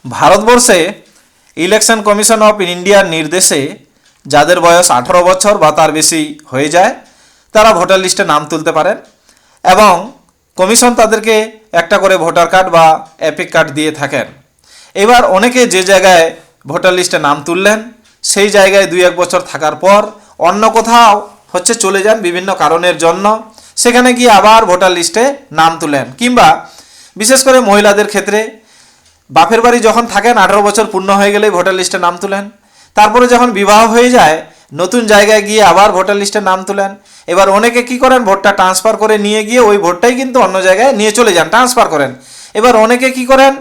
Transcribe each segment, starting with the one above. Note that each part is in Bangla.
ভারতবর্ষে ইলেকশন কমিশন অফ ইন্ডিয়ার নির্দেশে যাদের বয়স 18 বছর বা তার বেশি হয়ে যায় তারা ভোটার লিস্টে নাম তুলতে পারেন এবং কমিশন তাদেরকে একটা করে ভোটার কার্ড বা এপিক কার্ড দিয়ে থাকেন। এবার অনেকে যে জায়গায় ভোটার লিস্টে নাম তুললেন সেই জায়গায় 2-1 বছর থাকার পর অন্য কোথাও চলে যান বিভিন্ন কারণের জন্য, সেখানে গিয়ে আবার ভোটার লিস্টে নাম তুলেন। কিংবা বিশেষ করে মহিলাদের ক্ষেত্রে বাপের বাড়ি যখন থাকেন 18 বছর পূর্ণ হয়ে গেলেই ভোটার লিস্টে নাম তুলেন, তারপরে যখন বিবাহ হয়ে যায় নতুন জায়গায় গিয়ে আবার ভোটার লিস্টে নাম তুলেন। এবার অনেকে কি করেন, ভোটটা ট্রান্সফার করে নিয়ে গিয়ে ওই ভোটটাই কিন্তু অন্য জায়গায় নিয়ে চলে যান, ট্রান্সফার করেন। এবার অনেকে কি করেন,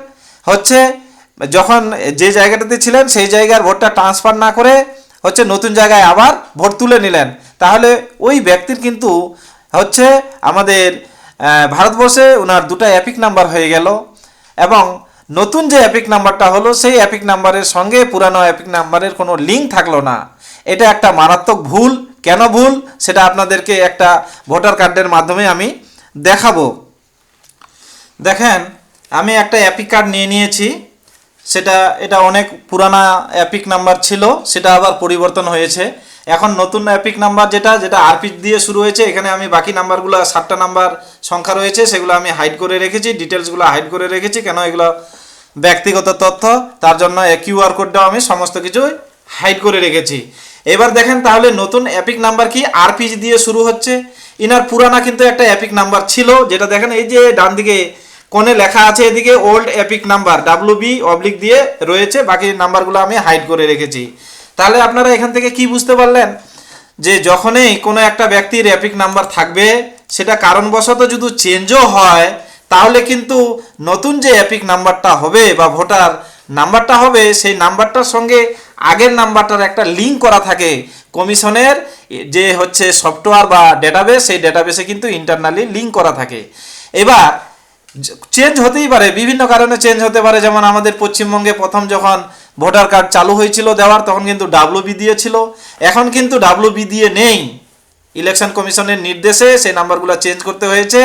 যখন যে জায়গাটাতে ছিলেন সেই জায়গার ভোটটা ট্রান্সফার না করে নতুন জায়গায় আবার ভোট তুলে নিলেন। তাহলে ওই ব্যক্তির কিন্তু আমাদের ভারতবর্ষে ওনার দুটো এপিক নাম্বার হয়ে গেল এবং নতুন যে এপিক নাম্বারটা হলো সেই এপিক নাম্বারের সঙ্গে পুরানো এপিক নাম্বারের কোনো লিঙ্ক থাকলো না। এটা একটা মারাত্মক ভুল। কেন ভুল সেটা আপনাদেরকে একটা ভোটার কার্ডের মাধ্যমে আমি দেখাবো। দেখেন, আমি একটা এপিক কার্ড নিয়ে নিয়েছি। এটা অনেক পুরানা এপিক নাম্বার ছিল, সেটা আবার পরিবর্তন হয়েছে। এখন নতুন এপিক নাম্বার যেটা আরপি দিয়ে শুরু হয়েছে, এখানে আমি বাকি নাম্বারগুলো 7টা নাম্বার সংখ্যা রয়েছে সেগুলো আমি হাইড করে রেখেছি, ডিটেলসগুলো হাইড করে রেখেছি। কেন, এগুলো ব্যক্তিগত তথ্য, তার জন্য কিউআর কোডটাও আমি সমস্ত কিছু হাইড করে রেখেছি। এবার দেখেন তাহলে নতুন এপিক নাম্বার কি আরপি দিয়ে শুরু হচ্ছে। ইনার পুরানা কিন্তু একটা এপিক নাম্বার ছিল, যেটা দেখেন এই যে ডান দিকে কোণে লেখা আছে, এদিকে old epic number WB oblique দিয়ে রয়েছে, বাকি নাম্বারগুলো আমি হাইড করে রেখেছি। তাহলে আপনারা এখান থেকে কি বুঝতে পারলেন যে যখনই কোনো একটা ব্যক্তির এপিক নাম্বার থাকবে সেটা কারণবশত যদি চেঞ্জও হয় তাহলে কিন্তু নতুন যে এপিক নাম্বারটা হবে বা ভোটার নাম্বারটা হবে সেই নাম্বারটার সঙ্গে আগের নাম্বারটার একটা লিঙ্ক করা থাকে। কমিশনের যে সফটওয়্যার বা ডেটাবেস, সেই ডেটাবেসে কিন্তু ইন্টারনালি লিঙ্ক করা থাকে। এবার চেঞ্জ হতেই পারে, বিভিন্ন কারণে চেঞ্জ হতে পারে। যেমন আমাদের পশ্চিমবঙ্গে প্রথম যখন ভোটার কার্ড চালু হয়েছিল দেওয়ার, তখন কিন্তু WB দিয়েছিল, এখন কিন্তু WB দিয়ে নেই। ইলেকশন কমিশনের নির্দেশে সেই নাম্বারগুলো চেঞ্জ করতে হয়েছে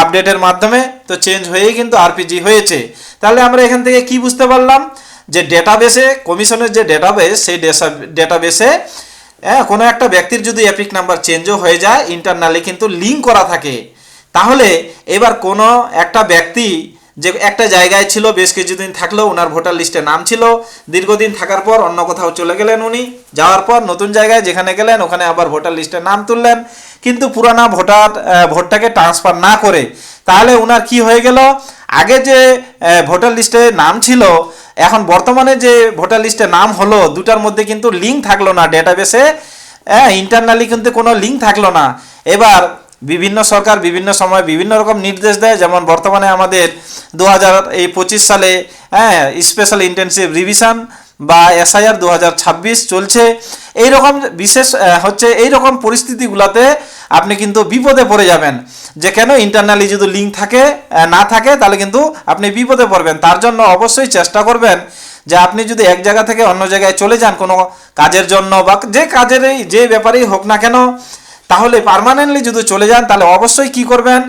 আপডেটের মাধ্যমে, তো চেঞ্জ হয়েই কিন্তু আরপিজি হয়েছে। তাহলে আমরা এখান থেকে কি বুঝতে পারলাম যে ডেটাবেসে, কমিশনের যে ডেটাবেস, সেই ডেটাবেসে কোনো একটা ব্যক্তির যদি এপিক নাম্বার চেঞ্জও হয়ে যায় ইন্টারনালি কিন্তু লিঙ্ক করা থাকে। তাহলে এবার কোনো একটা ব্যক্তি যে একটা জায়গায় ছিল, বেশ কিছুদিন থাকলো, ওনার ভোটার লিস্টে নাম ছিল, দীর্ঘদিন থাকার পর অন্য কোথাও চলে গেলেন, উনি যাওয়ার পর নতুন জায়গায় যেখানে গেলেন ওখানে আবার ভোটার লিস্টে নাম তুললেন, কিন্তু পুরানা ভোটটাকে ট্রান্সফার না করে, তাহলে ওনার কি হয়ে গেল, আগে যে ভোটার লিস্টে নাম ছিল এখন বর্তমানে যে ভোটার লিস্টে নাম হলো, দুটার মধ্যে কিন্তু লিঙ্ক থাকলো না ডেটাবেসে, ইন্টারনালি কিন্তু কোনো লিঙ্ক থাকলো না। এবার বিভিন্ন সরকার বিভিন্ন সময় বিভিন্ন রকম নির্দেশ দেয়, যেমন বর্তমানে আমাদের 2025 সালে স্পেশাল ইন্টেনসিভ রিভিশন বা SIR 2026 চলছে। এইরকম বিশেষ এইরকম পরিস্থিতিগুলোতে আপনি কিন্তু বিপদে পড়ে যাবেন, যে কেন ইন্টারনালি যদি লিঙ্ক না থাকে তাহলে কিন্তু আপনি বিপদে পড়বেন। তার জন্য অবশ্যই চেষ্টা করবেন যে আপনি যদি এক জায়গা থেকে অন্য জায়গায় চলে যান কোনো কাজের জন্য বা যে ব্যাপারেই হোক না কেন, তাহলে পার্মানেন্টলি যদি চলে যান তাহলে অবশ্যই কি করবেন,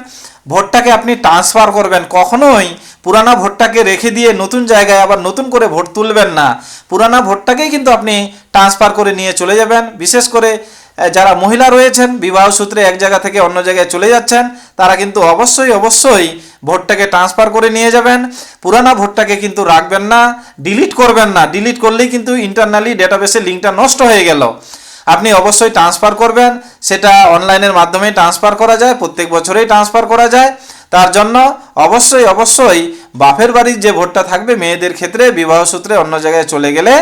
ভোটটাকে আপনি ট্রান্সফার করবেন। কখনোই পুরানা ভোটটাকে রেখে দিয়ে নতুন জায়গায় আবার নতুন করে ভোট তুলবেন না। পুরানা ভোটটাকেই কিন্তু আপনি ট্রান্সফার করে নিয়ে চলে যাবেন। বিশেষ করে যারা মহিলা রয়েছেন, বিবাহ সূত্রে এক জায়গা থেকে অন্য জায়গায় চলে যাচ্ছেন, তারা কিন্তু অবশ্যই ভোটটাকে ট্রান্সফার করে নিয়ে যাবেন। পুরানা ভোটটাকে কিন্তু রাখবেন না, ডিলিট করবেন না। ডিলিট করলেই কিন্তু ইন্টারনালি ডেটাবেসের লিঙ্কটা নষ্ট হয়ে গেল। আপনি অবশ্যই ট্রান্সফার করবেন, সেটা অনলাইনের মাধ্যমে ট্রান্সফার করা যায়, প্রত্যেক বছরেই ট্রান্সফার করা যায়। তার জন্য অবশ্যই বাপের বাড়ির যে ভোটটা থাকবে, মেয়েদের ক্ষেত্রে বিবাহ সূত্রে অন্য জায়গায় চলে গেলে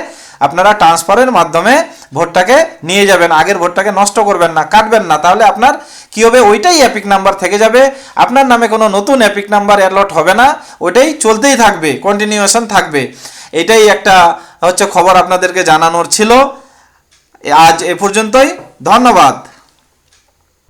আপনারা ট্রান্সফারের মাধ্যমে ভোটটাকে নিয়ে যাবেন। আগের ভোটটাকে নষ্ট করবেন না, কাটবেন না। তাহলে আপনার কি হবে, ওইটাই এপিক নাম্বার থেকে যাবে, আপনার নামে কোনো নতুন এপিক নাম্বার অ্যালট হবে না, ওইটাই চলতেই থাকবে, কন্টিনিউয়েশন থাকবে। এটাই একটা খবর আপনাদেরকে জানানোর ছিল। আজ এ পর্যন্তই, ধন্যবাদ।